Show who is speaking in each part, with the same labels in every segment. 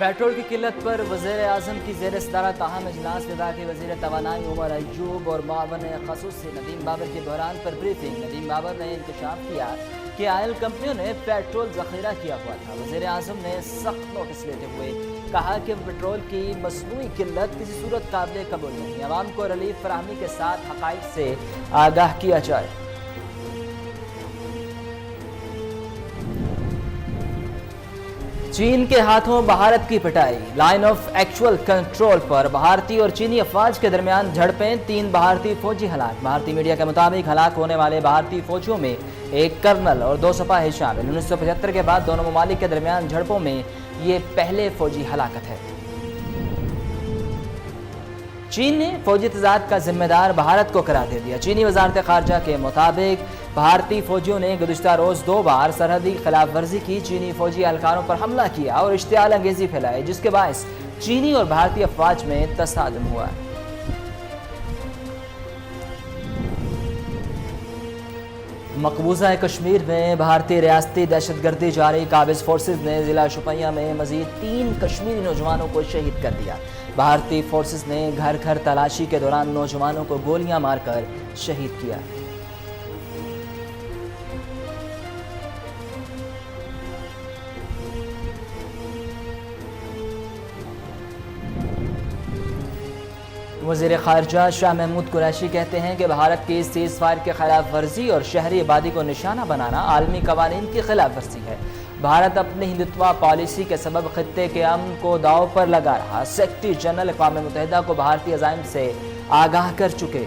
Speaker 1: Petrol کی قلت پر وزیر اعظم کی زیر صدارت اہم اجلاس وفاقی وزیر توانائی عمر ایوب اور معاون خصوصی ندیم بابر کے بحران پر بریفنگ۔ ندیم بابر نے انکشاف کیا کہ آئل کمپنیوں نے پیٹرول ذخیرہ کیا ہوا تھا۔ وزیر اعظم نے سخت نوٹس لیتے ہوئے کہا کہ پیٹرول کی مصنوعی قلت کسی صورت قابل قبول نہیں، عوام کو ریلیف فراہمی کے ساتھ حقائق سے آگاہ کیا جائے۔ چین کے ہاتھوں بھارت کی پٹائی، لائن آف ایکچول کنٹرول پر بھارتی اور چینی افواج کے درمیان جھڑپیں، 3 بھارتی فوجی ہلاک۔ بھارتی میڈیا کے مطابق ہلاک ہونے والے بھارتی فوجیوں میں ایک کرنل اور 2 سپاہی شامل۔ 1975 کے بعد دونوں ممالک کے درمیان جھڑپوں میں یہ پہلے فوجی ہلاکت ہے۔ چین نے فوجی تضاد کا ذمہ دار بھارت کو قرار دے دیا۔ چینی وزارت خارجہ کے مطابق بھارتی فوجیوں نے گزشتہ روز 2 بار سرحدی خلاف ورزی کی، چینی فوجی اہلکاروں پر حملہ کیا اور اشتعال انگیزی پھیلائی، جس کے باعث چینی اور بھارتی افواج میں تصادم ہوا۔ مقبوضہ کشمیر میں بھارتی ریاستی دہشت گردی جاری، قابض فورسز نے ضلع شوپیاں میں مزید 3 کشمیری نوجوانوں کو شہید کر دیا۔ بھارتی فورسز نے گھر گھر تلاشی کے دوران نوجوانوں کو گولیاں مار کر شہید کیا۔ وزیر خارجہ شاہ محمود قریشی کہتے ہیں کہ بھارت کی سیز فائر کے خلاف ورزی اور شہری آبادی کو نشانہ بنانا عالمی قوانین کی خلاف ورزی ہے۔ بھارت اپنی ہندوتوا پالیسی کے سبب خطے کے امن کو داؤ پر لگا رہا۔ سیکرٹری جنرل اقوام متحدہ کو بھارتی عزائم سے آگاہ کر چکے۔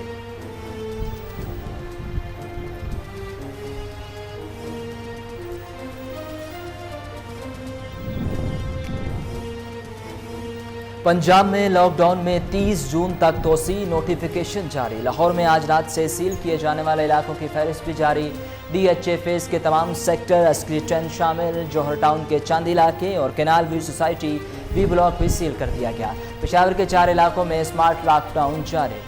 Speaker 1: پنجاب میں لاک ڈاؤن میں 30 جون تک توسیع، نوٹیفیکیشن جاری۔ لاہور میں آج رات سے سیل کیے جانے والے علاقوں کی فہرست بھی جاری۔ ڈی ایچ اے فیس کے تمام سیکٹر، عسکری 10 شامل، جوہر ٹاؤن کے چاند علاقے اور canal view society B block بھی سیل کر دیا گیا۔ پشاور کے 4 علاقوں میں اسمارٹ لاک ڈاؤن جاری۔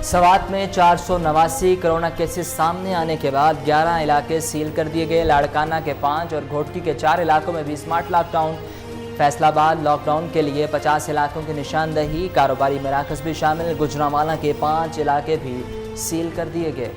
Speaker 1: سوات میں 489 کرونا کیسز سامنے آنے کے بعد 11 علاقے سیل کر دیے گئے۔ لاڑکانہ کے 5 اور گھوٹکی کے 4 علاقوں میں بھی اسمارٹ لاک ڈاؤن۔ فیصل آباد لاک ڈاؤن کے لیے 50 علاقوں کی نشاندہی، کاروباری مراکز بھی شامل۔ گجرانوالہ کے 5 علاقے بھی سیل کر دیے گئے۔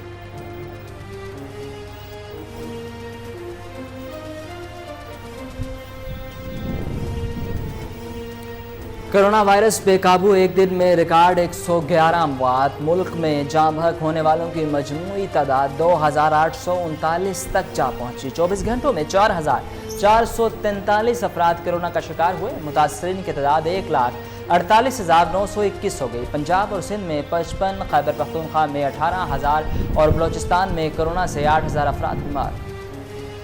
Speaker 1: کرونا وائرس بے قابو، ایک دن میں ریکارڈ 111 اموات۔ ملک میں جاں بحق ہونے والوں کی مجموعی تعداد 2839 تک جا پہنچی۔ 24 گھنٹوں میں 4443 افراد کرونا کا شکار ہوئے۔ متاثرین کی تعداد 1,48,921 ہو گئی۔ پنجاب اور سندھ میں 55، خیبر پختونخوا میں 18,000 اور بلوچستان میں کرونا سے 8,000 افراد بیمار۔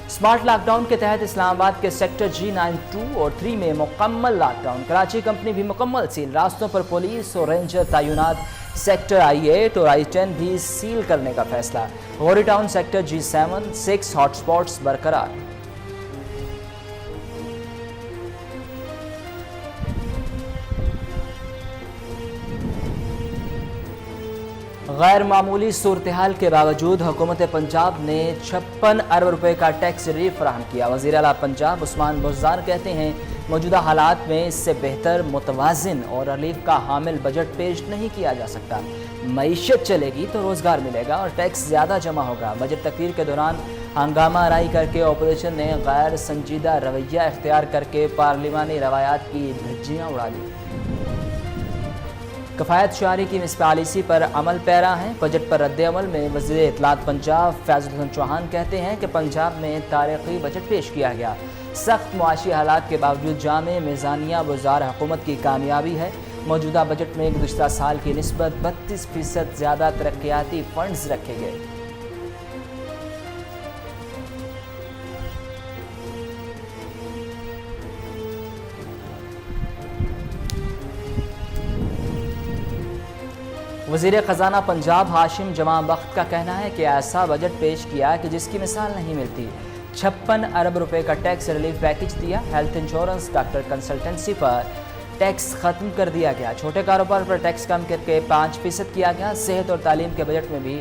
Speaker 1: اسمارٹ لاک ڈاؤن کے تحت اسلام آباد کے سیکٹر G9 2 اور 3 میں مکمل لاک ڈاؤن۔ کراچی کمپنی بھی مکمل سیل، راستوں پر پولیس اور رینجر تعینات۔ سیکٹر I8 اور I10 بھی سیل کرنے کا فیصلہ۔ Ghauri town sector G7 6 hot spots برقرار۔ غیر معمولی صورتحال کے باوجود حکومت پنجاب نے 56 ارب روپے کا ٹیکس ریلیف فراہم کیا۔ وزیر اعلیٰ پنجاب عثمان بزدار کہتے ہیں موجودہ حالات میں اس سے بہتر، متوازن اور ریلیف کا حامل بجٹ پیش نہیں کیا جا سکتا۔ معیشت چلے گی تو روزگار ملے گا اور ٹیکس زیادہ جمع ہوگا۔ بجٹ تقریر کے دوران ہنگامہ آرائی کر کے اپوزیشن نے غیر سنجیدہ رویہ اختیار کر کے پارلیمانی روایات کی دھجیاں اڑا لی۔ کفایت شعاری کی مس پالیسی پر عمل پیرا ہیں۔ بجٹ پر رد عمل میں وزیر اطلاعات پنجاب فیض الحسن چوہان کہتے ہیں کہ پنجاب میں تاریخی بجٹ پیش کیا گیا۔ سخت معاشی حالات کے باوجود جامع میزانیہ گزار حکومت کی کامیابی ہے۔ موجودہ بجٹ میں گزشتہ سال کی نسبت 32% زیادہ ترقیاتی فنڈز رکھے گئے۔ وزیر خزانہ پنجاب ہاشم جمع بخت کا کہنا ہے کہ ایسا بجٹ پیش کیا کہ جس کی مثال نہیں ملتی۔ 56 ارب روپے کا ٹیکس ریلیف پیکج دیا۔ ہیلتھ انشورنس، ڈاکٹر کنسلٹنسی پر ٹیکس ختم کر دیا گیا۔ چھوٹے کاروبار پر ٹیکس کم کر کے 5% کیا گیا۔ صحت اور تعلیم کے بجٹ میں بھی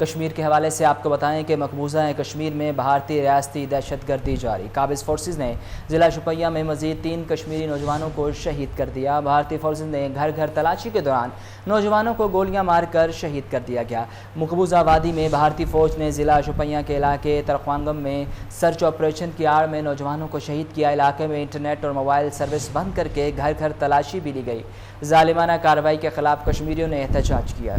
Speaker 1: کشمیر کے حوالے سے آپ کو بتائیں کہ مقبوضہ کشمیر میں بھارتی ریاستی دہشت گردی جاری۔ قابض فورسز نے ضلع شوپیاں میں مزید 3 کشمیری نوجوانوں کو شہید کر دیا۔ بھارتی فورسز نے گھر گھر تلاشی کے دوران نوجوانوں کو گولیاں مار کر شہید کر دیا گیا۔ مقبوضہ وادی میں بھارتی فوج نے ضلع شوپیاں کے علاقے ترخوانگم میں سرچ آپریشن کی آڑ میں نوجوانوں کو شہید کیا۔ علاقے میں انٹرنیٹ اور موبائل سروس بند کر کے گھر گھر تلاشی بھی لی گئی۔ ظالمانہ کارروائی کے خلاف کشمیریوں نے احتجاج کیا۔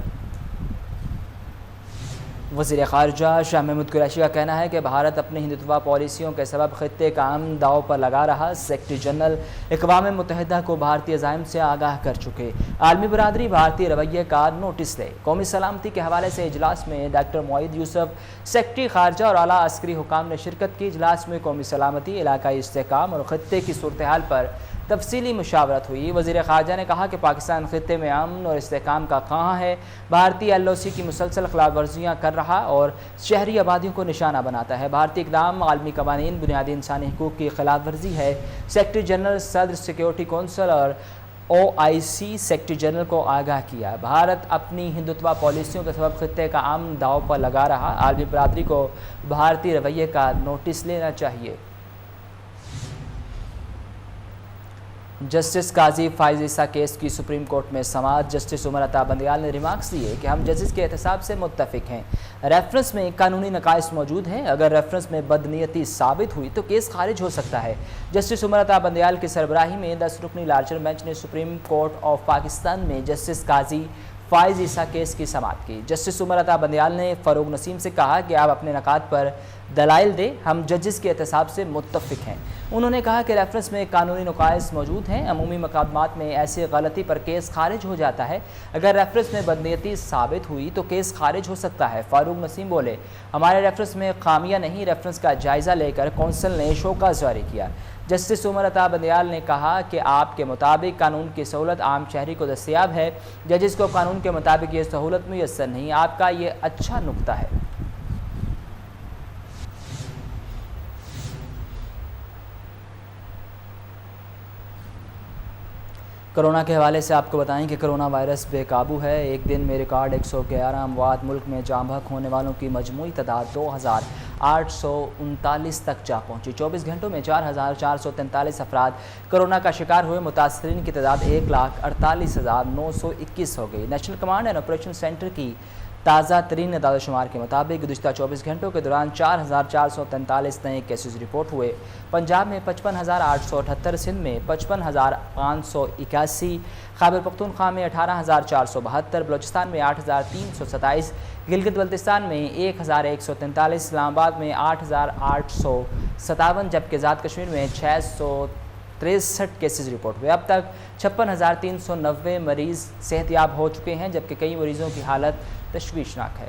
Speaker 1: وزیر خارجہ شاہ محمود قریشی کا کہنا ہے کہ بھارت اپنی ہندوتوا پالیسیوں کے سبب خطے کا امن داؤ پر لگا رہا۔ سیکرٹری جنرل اقوام متحدہ کو بھارتی عزائم سے آگاہ کر چکے۔ عالمی برادری بھارتی رویے کا نوٹس لے۔ قومی سلامتی کے حوالے سے اجلاس میں ڈاکٹر معید یوسف، سیکرٹری خارجہ اور اعلیٰ عسکری حکام نے شرکت کی۔ اجلاس میں قومی سلامتی، علاقائی استحکام اور خطے کی صورتحال پر تفصیلی مشاورت ہوئی۔ وزیر خارجہ نے کہا کہ پاکستان خطے میں امن اور استحکام کا خواہاں ہے، بھارتی LOC کی مسلسل خلاف ورزیاں کر رہا اور شہری آبادیوں کو نشانہ بناتا ہے۔ بھارتی اقدام عالمی قوانین، بنیادی انسانی حقوق کی خلاف ورزی ہے۔ سیکرٹری جنرل صدر سیکیورٹی کونسل اور OIC سیکرٹری جنرل کو آگاہ کیا۔ بھارت اپنی ہندوتوا پالیسیوں کے سبب خطے کا امن داؤ پر لگا رہا۔ عالمی برادری کو بھارتی رویے کا نوٹس لینا چاہیے۔ جسٹس قاضی فائز عیسیٰ کیس کی سپریم کورٹ میں سماعت۔ جسٹس عمر عطا بندیال نے ریمارکس دیے کہ ہم ججز کے احتساب سے متفق ہیں۔ ریفرنس میں قانونی نقائص موجود ہیں، اگر ریفرنس میں بدنیتی ثابت ہوئی تو کیس خارج ہو سکتا ہے۔ جسٹس عمر عطا بندیال کی سربراہی میں 10 رکنی لارجر بینچ نے سپریم کورٹ آف پاکستان میں جسٹس قاضی فائز عیسیٰ کیس کی سماعت کی۔ جسٹس عمر عطا بندیال نے فاروق نسیم سے کہا کہ آپ اپنے نکات پر دلائل دیں، ہم ججز کے احتساب سے متفق ہیں۔ انہوں نے کہا کہ ریفرنس میں قانونی نقائص موجود ہیں، عمومی مقدمات میں ایسی غلطی پر کیس خارج ہو جاتا ہے، اگر ریفرنس میں بدنیتی ثابت ہوئی تو کیس خارج ہو سکتا ہے۔ فاروق نسیم بولے، ہمارے ریفرنس میں خامیاں نہیں، ریفرنس کا جائزہ لے کر کونسل نے شوکاز جاری کیا۔ جسٹس عمر عطا بندیال نے کہا کہ آپ کے مطابق قانون کی سہولت عام شہری کو دستیاب ہے، ججز کو قانون کے مطابق یہ سہولت میسر نہیں، آپ کا یہ اچھا نکتہ ہے۔ کرونا کے حوالے سے آپ کو بتائیں کہ کرونا وائرس بے قابو ہے۔ ایک دن میں ریکارڈ 111 اموات، ملک میں جاں بحق ہونے والوں کی مجموعی تعداد 2839 تک جا پہنچی۔ 24 گھنٹوں میں 4443 افراد کرونا کا شکار ہوئے، متاثرین کی تعداد 1,48,921 ہو گئی۔ National command and operation centre کی تازہ ترین اعداد و شمار کے مطابق گزشتہ 24 گھنٹوں کے دوران 4443 نئے کیسز رپورٹ ہوئے۔ پنجاب میں 55,878، سندھ میں 55,581، خیبر پختونخوا میں 18,472، بلوچستان میں 8,327، گلگت بلتستان میں 1,143، اسلام آباد میں 8,857، جبکہ ذات کشمیر میں 663 کیسز رپورٹ ہوئے۔ اب تک 56,390 مریض صحت یاب ہو چکے ہیں، جبکہ کئی مریضوں کی حالت تشویشناک ہے۔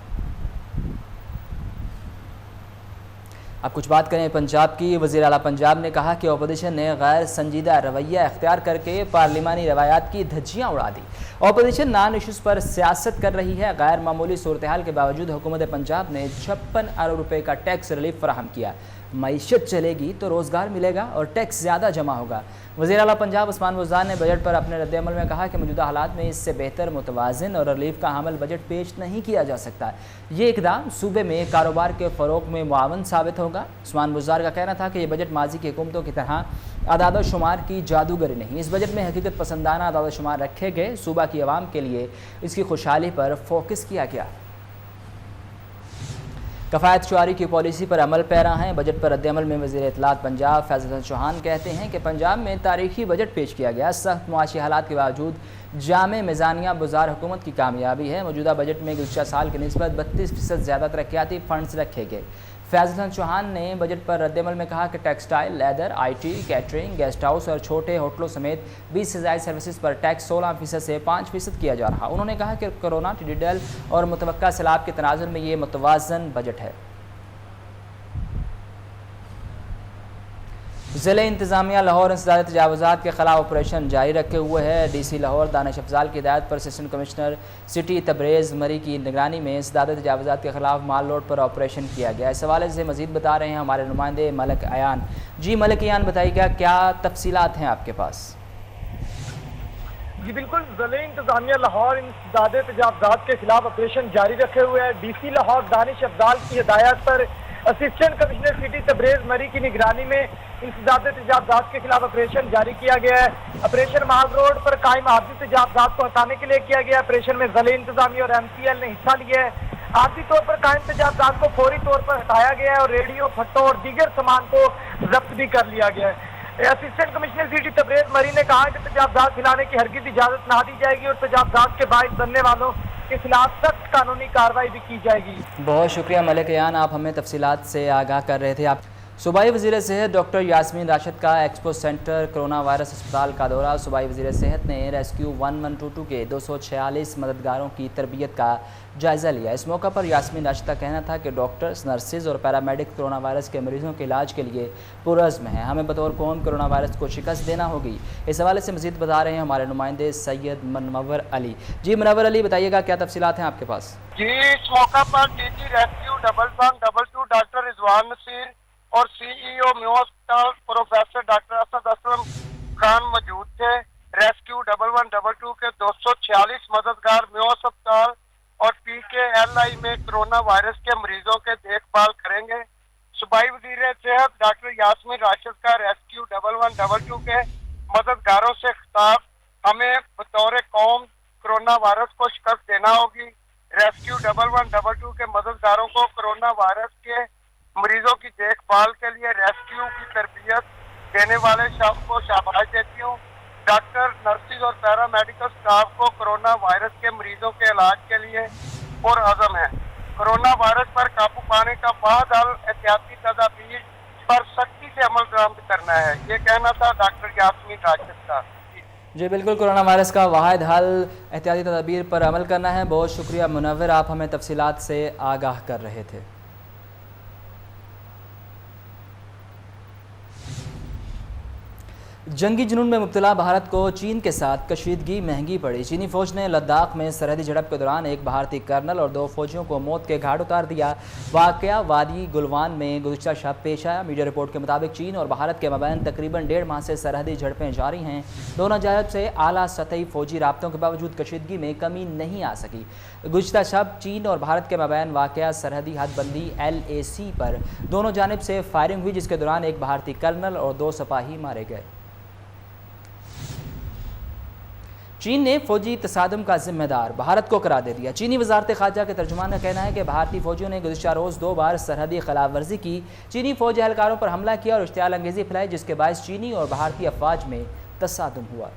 Speaker 1: اب کچھ بات کریں پنجاب کی۔ وزیر اعلیٰ پنجاب نے کہا کہ اپوزیشن نے غیر سنجیدہ رویہ اختیار کر کے پارلیمانی روایات کی دھجیاں اڑا دی۔ اپوزیشن نان ایشوز پر سیاست کر رہی ہے۔ غیر معمولی صورتحال کے باوجود حکومت پنجاب نے 56 ارب روپے کا ٹیکس ریلیف فراہم کیا۔ معیشت چلے گی تو روزگار ملے گا اور ٹیکس زیادہ جمع ہوگا۔ وزیر اعلیٰ پنجاب عثمان بزدار نے بجٹ پر اپنے رد عمل میں کہا کہ موجودہ حالات میں اس سے بہتر، متوازن اور ریلیف کا حامل بجٹ پیش نہیں کیا جا سکتا۔ یہ اقدام صوبے میں کاروبار کے فروغ میں معاون ثابت ہوگا۔ عثمان بزدار کا کہنا تھا کہ یہ بجٹ ماضی کی حکومتوں کی طرح اعداد و شمار کی جادوگری نہیں، اس بجٹ میں حقیقت پسندانہ اعداد و شمار رکھے گئے، صوبہ کی عوام کے لیے اس کی خوشحالی پر فوکس کیا گیا۔ کفایت شعاری کی پالیسی پر عمل پیرا ہیں۔ بجٹ پر رد عمل میں وزیر اطلاعات پنجاب فیض حسن چوہان کہتے ہیں کہ پنجاب میں تاریخی بجٹ پیش کیا گیا، سخت معاشی حالات کے باوجود جامع میزانیہ بزار حکومت کی کامیابی ہے۔ موجودہ بجٹ میں گزشتہ سال کی نسبت 32% زیادہ ترقیاتی فنڈز رکھے گئے۔ فیض حسن چوہان نے بجٹ پر رد عمل میں کہا کہ textile, leather, IT، catering, guest house اور چھوٹے ہوٹلوں سمیت 20 سے زائد سروسز پر ٹیکس 16% سے 5% کیا جا رہا۔ انہوں نے کہا کہ کورونا، ڈیجیٹل اور متوقع سیلاب کے تناظر میں یہ متوازن بجٹ ہے۔ ضلع انتظامیہ لاہور انسداد تجاوزات کے خلاف آپریشن جاری رکھے ہوئے ہے۔ DC لاہور دانش افضال کی ہدایت پر اسسٹنٹ کمشنر سٹی تبریز مری کی نگرانی میں انسداد تجاوزات کے خلاف مال روڈ پر آپریشن کیا گیا۔ اس حوالے سے مزید بتا رہے ہیں ہمارے نمائندے ملک ایان۔ جی ملک ایان، بتائیے گا کیا تفصیلات ہیں آپ کے پاس؟
Speaker 2: جی بالکل، ضلعی انتظامیہ لاہور انسداد تجاوزات کے خلاف آپریشن جاری رکھے ہوئے ہے۔ ڈی سی لاہور دانش افضال کی ہدایت پر اسسٹنٹ کمشنر سٹی تبریز مری کی نگرانی میں انسداد تجاوزات کے خلاف آپریشن جاری کیا گیا ہے۔ آپریشن محاذ روڈ پر قائم عارضی تجاوزات کو ہٹانے کے لیے کیا گیا۔ آپریشن میں ضلعی انتظامیہ اور ایم سی ایل نے حصہ لیا ہے۔ عارضی طور پر قائم تجاوزات کو فوری طور پر ہٹایا گیا ہے اور ریڈیو، پھٹوں اور دیگر سامان کو ضبط بھی کر لیا گیا ہے۔ اسسٹنٹ کمشنر سٹی تبریز مری نے کہا کہ تجاوزات پھیلانے کی ہرگز اجازت نہ دی جائے گی اور تجاوزات کے باعث بننے والوں کے خلاف سخت قانونی کارروائی بھی کی جائے گی۔
Speaker 1: بہت شکریہ ملک ایان، آپ ہمیں تفصیلات سے آگاہ کر رہے تھے۔ صوبائی وزیر صحت ڈاکٹر یاسمین راشد کا ایکسپو سینٹر کرونا وائرس اسپتال کا دورہ۔ صوبائی وزیر صحت نے ریسکیو 1122 کے 246 مددگاروں کی تربیت کا جائزہ لیا۔ اس موقع پر یاسمین راشد کا کہنا تھا کہ ڈاکٹرز، نرسز اور پیرامیڈک کرونا وائرس کے مریضوں کے علاج کے لیے پرعزم ہیں۔ ہمیں بطور قوم کرونا وائرس کو شکست دینا ہوگی۔ اس حوالے سے مزید بتا رہے ہیں ہمارے نمائندے سید منور علی۔ جی منور علی، بتائیے گا کیا تفصیلات ہیں آپ کے پاس؟
Speaker 3: جی، اس موقع پر ڈی جی ریسکیو 1122 ڈاکٹر رضوان نصیر اور سی ای او میو ہسپتال پروفیسر ڈاکٹر اسد اسلم خان موجود تھے۔ ریسکیو 1122 کے 246 مددگار میو ہسپتال اور پی کے ایل آئی میں کرونا وائرس کے مریضوں کے دیکھ بھال کریں گے۔ صوبائی وزیر صحت ڈاکٹر یاسمین راشد کا ریسکیو 1122 کے مددگاروں سے خطاب: ہمیں بطور قوم کرونا وائرس کو شکست دینا ہوگی۔ ریسکیو 1122 کے مددگاروں کو کرونا وائرس کے مریضوں کی دیکھ بھال کے لیے ریسکیو کی تربیت دینے والے شخص کو شاباش دیتی ہوں۔ ڈاکٹر، نرسز اور پیرا میڈیکل سٹاف کو کرونا وائرس کے مریضوں کے علاج کے لیے پرعزم ہے۔ کرونا وائرس پر قابو پانے کا واحد حل احتیاطی تدابیر پر سختی سے عمل درآمد کرنا ہے، یہ کہنا تھا ڈاکٹر یاسمین راشد کا۔
Speaker 1: جی بالکل، کرونا وائرس کا واحد حل احتیاطی تدابیر پر عمل کرنا ہے۔ بہت شکریہ منور، آپ ہمیں تفصیلات سے آگاہ کر رہے تھے۔ جنگی جنون میں مبتلا بھارت کو چین کے ساتھ کشیدگی مہنگی پڑی۔ چینی فوج نے لداخ میں سرحدی جھڑپ کے دوران ایک بھارتی کرنل اور 2 فوجیوں کو موت کے گھاٹ اتار دیا۔ واقعہ وادی گلوان میں گزشتہ شب پیش آیا۔ میڈیا رپورٹ کے مطابق چین اور بھارت کے مابین تقریباً 1.5 ماہ سے سرحدی جھڑپیں جاری ہیں۔ دونوں جانب سے اعلیٰ سطحی فوجی رابطوں کے باوجود کشیدگی میں کمی نہیں آ سکی۔ گزشتہ شب چین اور بھارت کے مابین واقعہ سرحدی حد بندی LAC پر دونوں جانب سے فائرنگ ہوئی، جس کے دوران ایک بھارتی کرنل اور 2 سپاہی مارے گئے۔ چین نے فوجی تصادم کا ذمہ دار بھارت کو قرار دے دیا۔ چینی وزارت خارجہ کے ترجمان کا کہنا ہے کہ بھارتی فوجیوں نے گزشتہ روز 2 بار سرحدی خلاف ورزی کی، چینی فوج اہلکاروں پر حملہ کیا اور اشتعال انگیزی پھیلائی، جس کے باعث چینی اور بھارتی افواج میں تصادم ہوا۔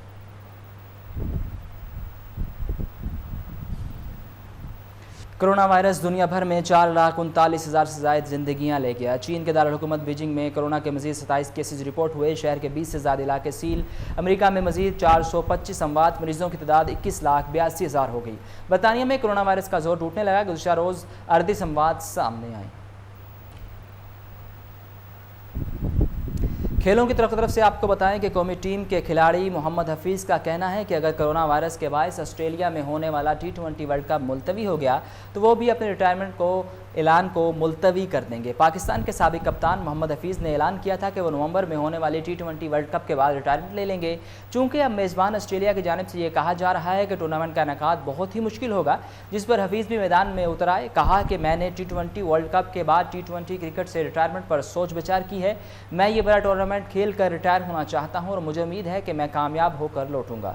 Speaker 1: کرونا وائرس دنیا بھر میں 4,39,000 سے زائد زندگیاں لے گیا۔ چین کے دارالحکومت بیجنگ میں کرونا کے مزید 27 کیسز رپورٹ ہوئے۔ شہر کے 20 سے زیادہ علاقے سیل۔ امریکہ میں مزید 425 اموات، مریضوں کی تعداد 21,82,000 ہو گئی۔ برطانیہ میں کرونا وائرس کا زور ٹوٹنے لگا۔ گزشتہ روز 38 اموات سامنے آئیں۔ کھیلوں کی طرف سے آپ کو بتائیں کہ قومی ٹیم کے کھلاڑی محمد حفیظ کا کہنا ہے کہ اگر کرونا وائرس کے باعث آسٹریلیا میں ہونے والا T20 ورلڈ کپ ملتوی ہو گیا تو وہ بھی اپنے ریٹائرمنٹ کو اعلان کو ملتوی کر دیں گے۔ پاکستان کے سابق کپتان محمد حفیظ نے اعلان کیا تھا کہ وہ نومبر میں ہونے والی T20 ورلڈ کپ کے بعد ریٹائرمنٹ لے لیں گے، چونکہ اب میزبان آسٹریلیا کی جانب سے یہ کہا جا رہا ہے کہ ٹورنامنٹ کا انعقاد بہت ہی مشکل ہوگا، جس پر حفیظ بھی میدان میں اتر آئے۔ کہا کہ میں نے T20 ورلڈ کپ کے بعد T20 کرکٹ سے ریٹائرمنٹ پر سوچ بچار کی ہے۔ میں یہ بڑا ٹورنامنٹ کھیل کر ریٹائر ہونا چاہتا ہوں اور مجھے امید ہے کہ میں کامیاب ہو کر لوٹوں گا۔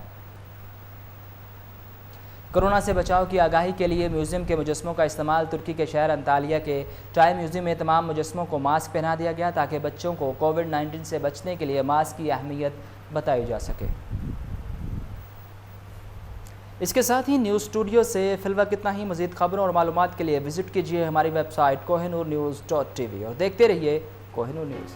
Speaker 1: کرونا سے بچاؤ کی آگاہی کے لیے میوزیم کے مجسموں کا استعمال۔ ترکی کے شہر انطالیہ کے ٹائی میوزیم میں تمام مجسموں کو ماسک پہنا دیا گیا تاکہ بچوں کو کووڈ-19 سے بچنے کے لیے ماسک کی اہمیت بتائی جا سکے۔ اس کے ساتھ ہی نیوز اسٹوڈیو سے فی الوقت اتنا ہی۔ مزید خبروں اور معلومات کے لیے وزٹ کیجیے ہماری ویب سائٹ kohinoornews.tv اور دیکھتے رہیے کوہ نور نیوز۔